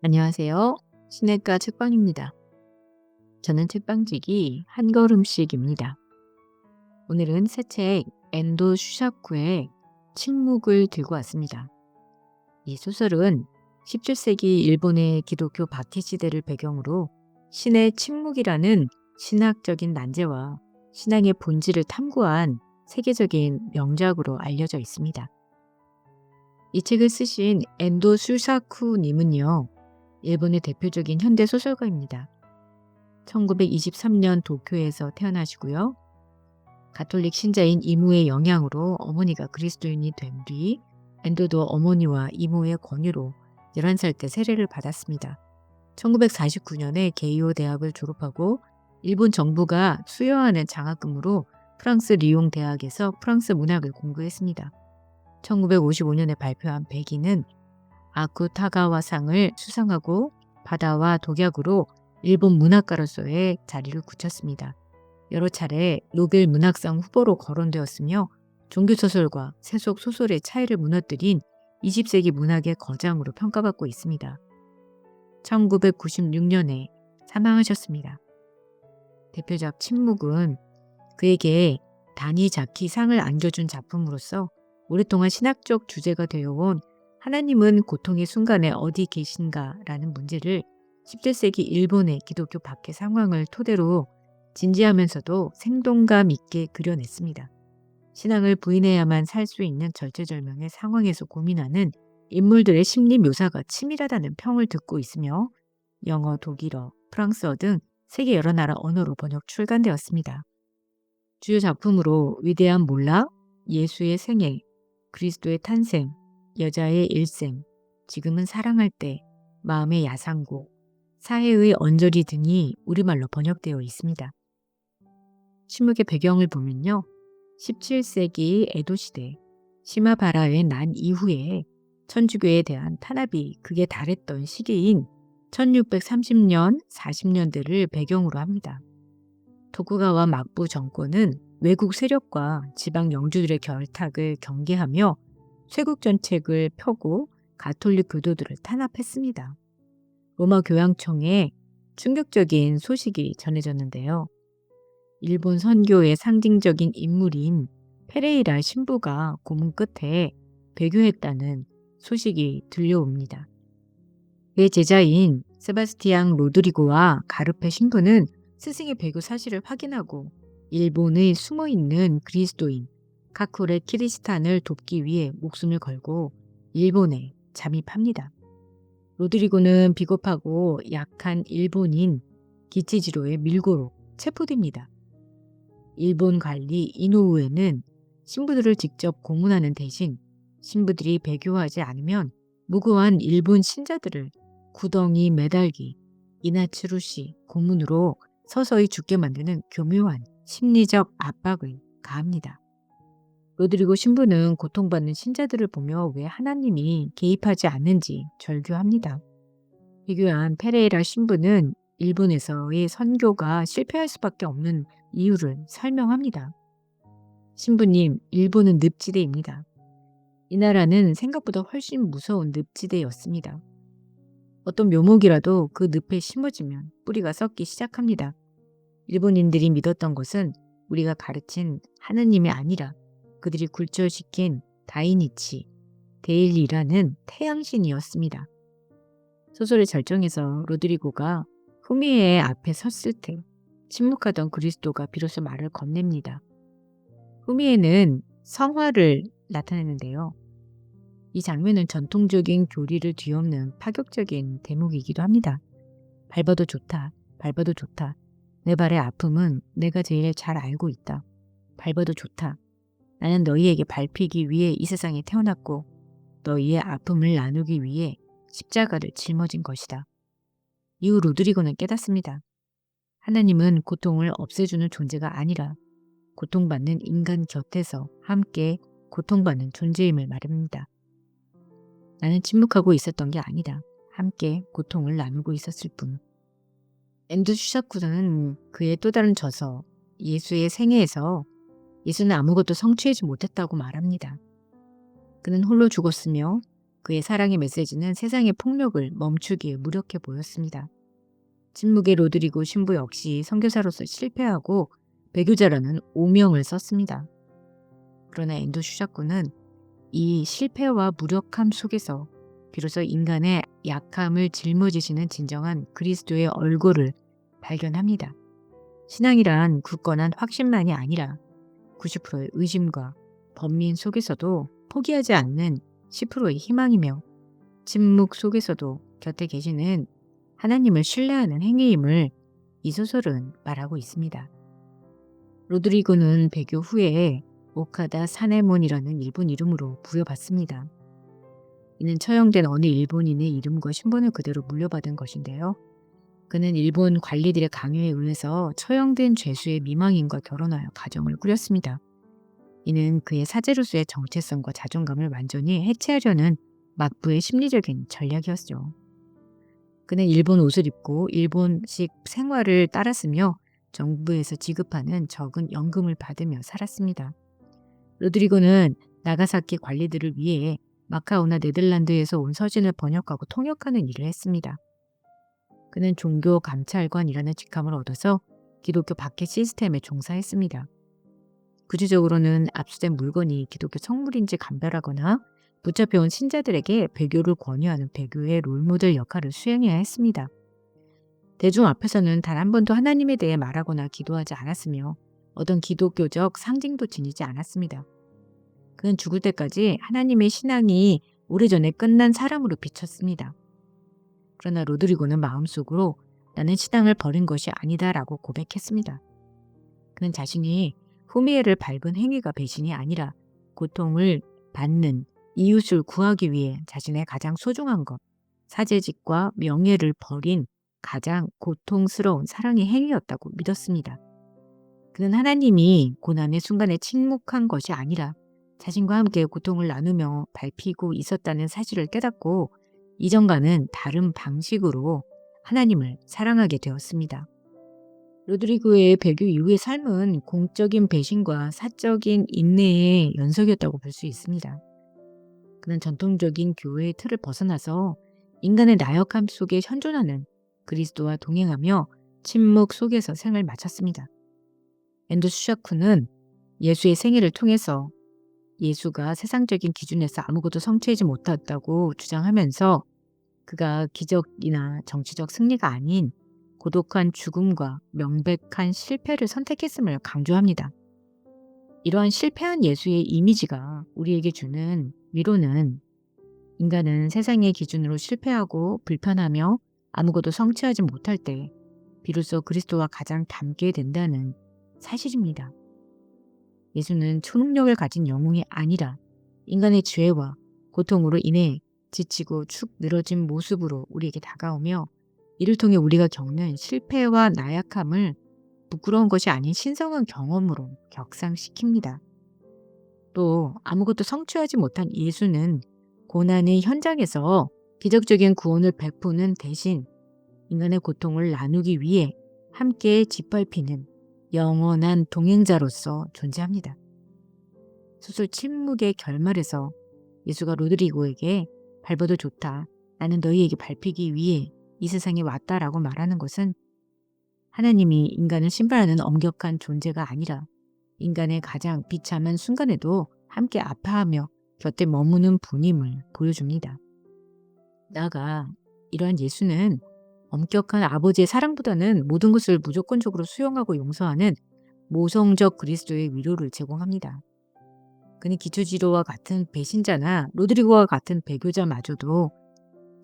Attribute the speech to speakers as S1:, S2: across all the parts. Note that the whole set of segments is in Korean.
S1: 안녕하세요. 시냇가 책방입니다. 저는 책방지기 한 걸음씩입니다. 오늘은 새 책 엔도 슈샤쿠의 침묵을 들고 왔습니다. 이 소설은 17세기 일본의 기독교 박해 시대를 배경으로 신의 침묵이라는 신학적인 난제와 신앙의 본질을 탐구한 세계적인 명작으로 알려져 있습니다. 이 책을 쓰신 엔도 슈사쿠 님은요, 일본의 대표적인 현대 소설가입니다. 1923년 도쿄에서 태어나시고요. 가톨릭 신자인 이모의 영향으로 어머니가 그리스도인이 된 뒤 엔도도 어머니와 이모의 권유로 11살 때 세례를 받았습니다. 1949년에 게이오 대학을 졸업하고 일본 정부가 수여하는 장학금으로 프랑스 리옹 대학에서 프랑스 문학을 공부했습니다. 1955년에 발표한 백기는 아쿠타가와상을 수상하고 바다와 독약으로 일본 문학가로서의 자리를 굳혔습니다. 여러 차례 노벨 문학상 후보로 거론되었으며 종교소설과 세속 소설의 차이를 무너뜨린 20세기 문학의 거장으로 평가받고 있습니다. 1996년에 사망하셨습니다. 대표작 침묵은 그에게 다니자키 상을 안겨준 작품으로서 오랫동안 신학적 주제가 되어온 하나님은 고통의 순간에 어디 계신가라는 문제를 17세기 일본의 기독교 박해 상황을 토대로 진지하면서도 생동감 있게 그려냈습니다. 신앙을 부인해야만 살 수 있는 절체절명의 상황에서 고민하는 인물들의 심리 묘사가 치밀하다는 평을 듣고 있으며 영어, 독일어, 프랑스어 등 세계 여러 나라 언어로 번역 출간되었습니다. 주요 작품으로 위대한 몰락, 예수의 생애, 그리스도의 탄생, 여자의 일생, 지금은 사랑할 때, 마음의 야상고, 사해의 언저리 등이 우리말로 번역되어 있습니다. 침묵의 배경을 보면요. 17세기 에도 시대 시마바라의 난 이후에 천주교에 대한 탄압이 극에 달했던 시기인 1630년, 40년대를 배경으로 합니다. 토쿠가와 막부 정권은 외국 세력과 지방 영주들의 결탁을 경계하며 쇄국 정책을 펴고 가톨릭 교도들을 탄압했습니다. 로마 교황청에 충격적인 소식이 전해졌는데요. 일본 선교의 상징적인 인물인 페레이라 신부가 고문 끝에 배교했다는 소식이 들려옵니다. 그의 제자인 세바스티앙 로드리고와 가르페 신부는 스승의 배교 사실을 확인하고 일본의 숨어있는 그리스도인 카쿠레 키리스탄을 돕기 위해 목숨을 걸고 일본에 잠입합니다. 로드리고는 비겁하고 약한 일본인 기치지로의 밀고로 체포됩니다. 일본 관리 이노우에는 신부들을 직접 고문하는 대신 신부들이 배교하지 않으면 무고한 일본 신자들을 구덩이 매달기, 이나츠루시 고문으로 서서히 죽게 만드는 교묘한 심리적 압박을 가합니다. 로드리고 신부는 고통받는 신자들을 보며 왜 하나님이 개입하지 않는지 절규합니다. 비교한 페레이라 신부는 일본에서의 선교가 실패할 수밖에 없는 이유를 설명합니다. 신부님, 일본은 늪지대입니다. 이 나라는 생각보다 훨씬 무서운 늪지대였습니다. 어떤 묘목이라도 그 늪에 심어지면 뿌리가 썩기 시작합니다. 일본인들이 믿었던 것은 우리가 가르친 하느님이 아니라 그들이 굴절시킨 다이니치, 데일리라는 태양신이었습니다. 소설의 절정에서 로드리고가 후미의 앞에 섰을 때 침묵하던 그리스도가 비로소 말을 건넵니다. 후미에는 성화를 나타내는데요. 이 장면은 전통적인 교리를 뒤엎는 파격적인 대목이기도 합니다. 밟아도 좋다. 밟아도 좋다. 내 발의 아픔은 내가 제일 잘 알고 있다. 밟아도 좋다. 나는 너희에게 밟히기 위해 이 세상에 태어났고 너희의 아픔을 나누기 위해 십자가를 짊어진 것이다. 이후 로드리고는 깨닫습니다. 하나님은 고통을 없애주는 존재가 아니라 고통받는 인간 곁에서 함께 고통받는 존재임을 말합니다. 나는 침묵하고 있었던 게 아니다. 함께 고통을 나누고 있었을 뿐. 엔도 슈샤쿠는 그의 또 다른 저서 예수의 생애에서 예수는 아무것도 성취하지 못했다고 말합니다. 그는 홀로 죽었으며 그의 사랑의 메시지는 세상의 폭력을 멈추기에 무력해 보였습니다. 침묵의 로드리고 신부 역시 선교사로서 실패하고 배교자라는 오명을 썼습니다. 그러나 앤드류 슈자쿠는 이 실패와 무력함 속에서 비로소 인간의 약함을 짊어지시는 진정한 그리스도의 얼굴을 발견합니다. 신앙이란 굳건한 확신만이 아니라 90%의 의심과 번민 속에서도 포기하지 않는 10%의 희망이며 침묵 속에서도 곁에 계시는 하나님을 신뢰하는 행위임을 이 소설은 말하고 있습니다. 로드리고는 배교 후에 오카다 사네몬이라는 일본 이름으로 부여받습니다. 이는 처형된 어느 일본인의 이름과 신분을 그대로 물려받은 것인데요. 그는 일본 관리들의 강요에 의해서 처형된 죄수의 미망인과 결혼하여 가정을 꾸렸습니다. 이는 그의 사제로서의 정체성과 자존감을 완전히 해체하려는 막부의 심리적인 전략이었죠. 그는 일본 옷을 입고 일본식 생활을 따랐으며 정부에서 지급하는 적은 연금을 받으며 살았습니다. 로드리고는 나가사키 관리들을 위해 마카오나 네덜란드에서 온 서신을 번역하고 통역하는 일을 했습니다. 그는 종교 감찰관이라는 직함을 얻어서 기독교 박해 시스템에 종사했습니다. 구체적으로는 압수된 물건이 기독교 성물인지 감별하거나 붙잡혀온 신자들에게 배교를 권유하는 배교의 롤모델 역할을 수행해야 했습니다. 대중 앞에서는 단 한 번도 하나님에 대해 말하거나 기도하지 않았으며 어떤 기독교적 상징도 지니지 않았습니다. 그는 죽을 때까지 하나님의 신앙이 오래전에 끝난 사람으로 비쳤습니다. 그러나 로드리고는 마음속으로 나는 신앙을 버린 것이 아니다라고 고백했습니다. 그는 자신이 후미에를 밟은 행위가 배신이 아니라 고통을 받는 이웃을 구하기 위해 자신의 가장 소중한 것, 사제직과 명예를 버린 가장 고통스러운 사랑의 행위였다고 믿었습니다. 그는 하나님이 고난의 순간에 침묵한 것이 아니라 자신과 함께 고통을 나누며 밟히고 있었다는 사실을 깨닫고 이전과는 다른 방식으로 하나님을 사랑하게 되었습니다. 로드리고의 배교 이후의 삶은 공적인 배신과 사적인 인내의 연속이었다고 볼 수 있습니다. 그는 전통적인 교회의 틀을 벗어나서 인간의 나약함 속에 현존하는 그리스도와 동행하며 침묵 속에서 생을 마쳤습니다. 앤드류 슈자쿠는 예수의 생애를 통해서 예수가 세상적인 기준에서 아무것도 성취하지 못했다고 주장하면서 그가 기적이나 정치적 승리가 아닌 고독한 죽음과 명백한 실패를 선택했음을 강조합니다. 이러한 실패한 예수의 이미지가 우리에게 주는 위로는 인간은 세상의 기준으로 실패하고 불편하며 아무것도 성취하지 못할 때 비로소 그리스도와 가장 닮게 된다는 사실입니다. 예수는 초능력을 가진 영웅이 아니라 인간의 죄와 고통으로 인해 지치고 축 늘어진 모습으로 우리에게 다가오며 이를 통해 우리가 겪는 실패와 나약함을 부끄러운 것이 아닌 신성한 경험으로 격상시킵니다. 또 아무것도 성취하지 못한 예수는 고난의 현장에서 기적적인 구원을 베푸는 대신 인간의 고통을 나누기 위해 함께 짓밟히는 영원한 동행자로서 존재합니다. 소설 침묵의 결말에서 예수가 로드리고에게 밟아도 좋다. 나는 너희에게 밟히기 위해 이 세상에 왔다라고 말하는 것은 하나님이 인간을 심판하는 엄격한 존재가 아니라 인간의 가장 비참한 순간에도 함께 아파하며 곁에 머무는 분임을 보여줍니다. 나아가 이러한 예수는 엄격한 아버지의 사랑보다는 모든 것을 무조건적으로 수용하고 용서하는 모성적 그리스도의 위로를 제공합니다. 그는 기초지로와 같은 배신자나 로드리고와 같은 배교자마저도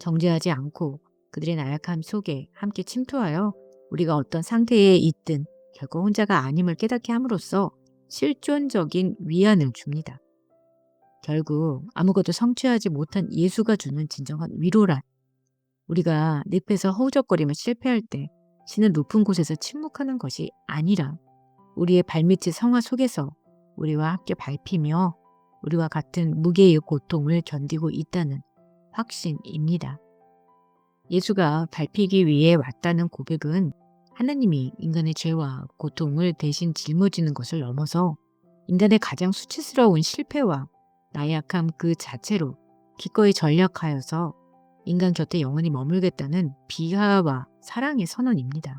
S1: 정죄하지 않고 그들의 나약함 속에 함께 침투하여 우리가 어떤 상태에 있든 결코 혼자가 아님을 깨닫게 함으로써 실존적인 위안을 줍니다. 결국 아무것도 성취하지 못한 예수가 주는 진정한 위로란 우리가 늪에서 허우적거리며 실패할 때 신은 높은 곳에서 침묵하는 것이 아니라 우리의 발밑의 성화 속에서 우리와 함께 밟히며 우리와 같은 무게의 고통을 견디고 있다는 확신입니다. 예수가 밟히기 위해 왔다는 고백은 하나님이 인간의 죄와 고통을 대신 짊어지는 것을 넘어서 인간의 가장 수치스러운 실패와 나약함 그 자체로 기꺼이 전략하여서 인간 곁에 영원히 머물겠다는 비하와 사랑의 선언입니다.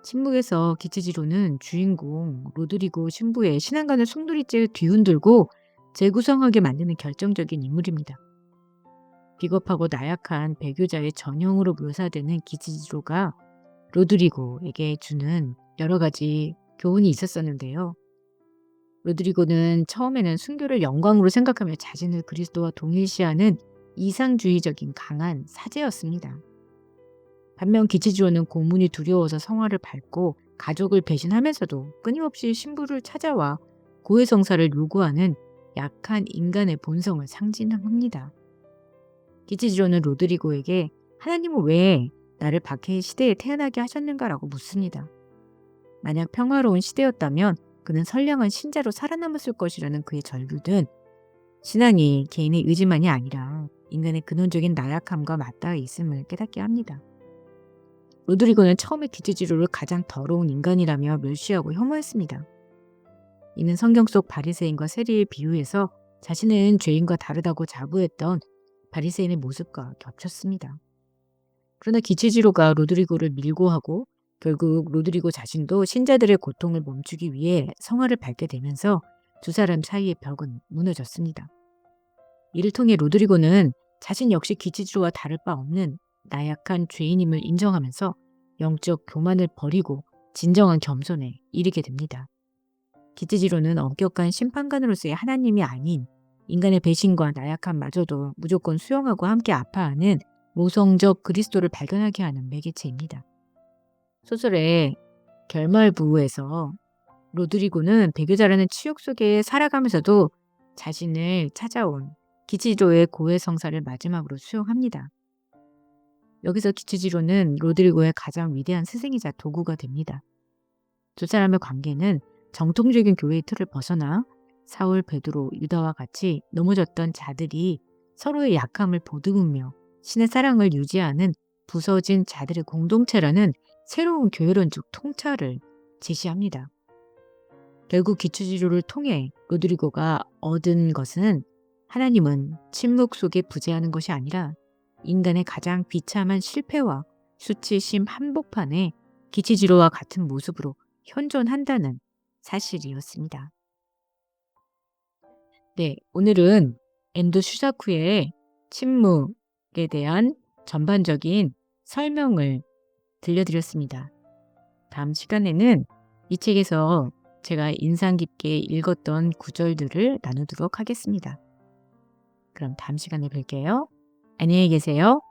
S1: 침묵에서 기치지로는 주인공 로드리고 신부의 신앙과는 송두리째 뒤흔들고 재구성하게 만드는 결정적인 인물입니다. 비겁하고 나약한 배교자의 전형으로 묘사되는 기치지로가 로드리고에게 주는 여러 가지 교훈이 있었었는데요. 로드리고는 처음에는 순교를 영광으로 생각하며 자신을 그리스도와 동일시하는 이상주의적인 강한 사제였습니다. 반면 기치지로는 고문이 두려워서 성화를 밟고 가족을 배신하면서도 끊임없이 신부를 찾아와 고해성사를 요구하는 약한 인간의 본성을 상징합니다. 기치지로는 로드리고에게 하나님은 왜 나를 박해의 시대에 태어나게 하셨는가라고 묻습니다. 만약 평화로운 시대였다면 그는 선량한 신자로 살아남았을 것이라는 그의 절규는 신앙이 개인의 의지만이 아니라 인간의 근원적인 나약함과 맞닿아 있음을 깨닫게 합니다. 로드리고는 처음에 기치지로를 가장 더러운 인간이라며 멸시하고 혐오했습니다. 이는 성경 속 바리새인과 세리에 비유해서 자신은 죄인과 다르다고 자부했던 바리새인의 모습과 겹쳤습니다. 그러나 기치지로가 로드리고를 밀고하고 결국 로드리고 자신도 신자들의 고통을 멈추기 위해 성화를 밟게 되면서 두 사람 사이의 벽은 무너졌습니다. 이를 통해 로드리고는 자신 역시 기치지로와 다를 바 없는 나약한 죄인임을 인정하면서 영적 교만을 버리고 진정한 겸손에 이르게 됩니다. 기치지로는 엄격한 심판관으로서의 하나님이 아닌 인간의 배신과 나약함마저도 무조건 수용하고 함께 아파하는 모성적 그리스도를 발견하게 하는 매개체입니다. 소설의 결말부에서 로드리고는 배교자라는 치욕 속에 살아가면서도 자신을 찾아온 기치지로의 고해성사를 마지막으로 수용합니다. 여기서 기치지로는 로드리고의 가장 위대한 스승이자 도구가 됩니다. 두 사람의 관계는 정통적인 교회의 틀을 벗어나 사울, 베드로, 유다와 같이 넘어졌던 자들이 서로의 약함을 보듬으며 신의 사랑을 유지하는 부서진 자들의 공동체라는 새로운 교회론적 통찰을 제시합니다. 결국 기치지로를 통해 로드리고가 얻은 것은 하나님은 침묵 속에 부재하는 것이 아니라 인간의 가장 비참한 실패와 수치심 한복판에 기치지로와 같은 모습으로 현존한다는 사실이었습니다. 네, 오늘은 엔도 슈사쿠의 침묵에 대한 전반적인 설명을 들려드렸습니다. 다음 시간에는 이 책에서 제가 인상 깊게 읽었던 구절들을 나누도록 하겠습니다. 그럼 다음 시간에 뵐게요. 안녕히 계세요.